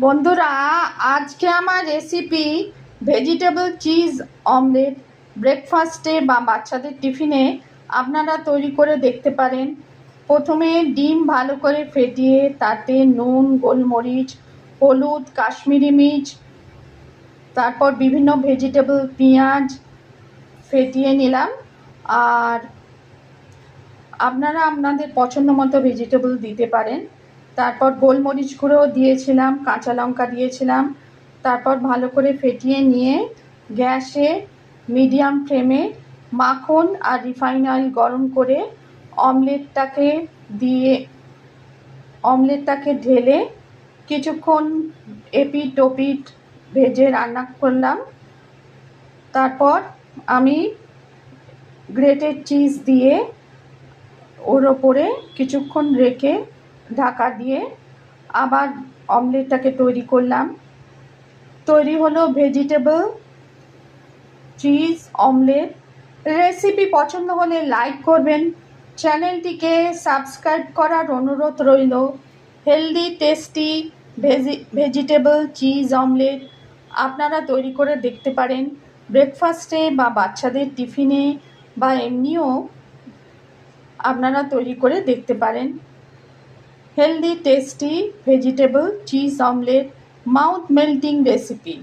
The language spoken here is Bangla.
বন্ধুরা, আজকে আমার রেসিপি ভেজিটেবল চিজ অমলেট ব্রেকফাস্টে বা বাচ্চাদের টিফিনে আপনারা তৈরি করে দেখতে পারেন। প্রথমে ডিম ভালো করে ফেটিয়ে তাতে নুন, গোলমরিচ, হলুদ, কাশ্মীরি মির্চ, তারপর বিভিন্ন ভেজিটেবল, পেঁয়াজ ফেটিয়ে নিলাম। আর আপনারা আপনাদের পছন্দ মতো ভেজিটেবল দিতে পারেন। তারপর গোলমরিচ গুঁড়ো দিয়েছিলাম, কাঁচা লঙ্কা দিয়েছিলাম। তারপর ভালো করে ফেটিয়ে নিয়ে গ্যাসে মিডিয়াম ফ্লেমে মাখন আর রিফাইন অয়েল গরম করে অমলেটটাকে ঢেলে কিছুক্ষণ এপিট ওপিট ভেজে রান্না করলাম। তারপর আমি গ্রেটেড চিজ দিয়ে ওর ওপরে কিছুক্ষণ রেখে ঢাকা দিয়ে আবার অমলেটটাকে তৈরি করলাম। তৈরি হলো ভেজিটেবল চিজ অমলেট। রেসিপি পছন্দ হলে লাইক করবেন, চ্যানেলটিকে সাবস্ক্রাইব করার অনুরোধ রইল। Healthy tasty vegetable cheese omelette আপনারা তৈরি করে দেখতে পারেন ব্রেকফাস্টে বা বাচ্চাদের টিফিনে, বা এমনিও আপনারা তৈরি করে দেখতে পারেন। Healthy tasty vegetable cheese omelette, mouth melting recipe.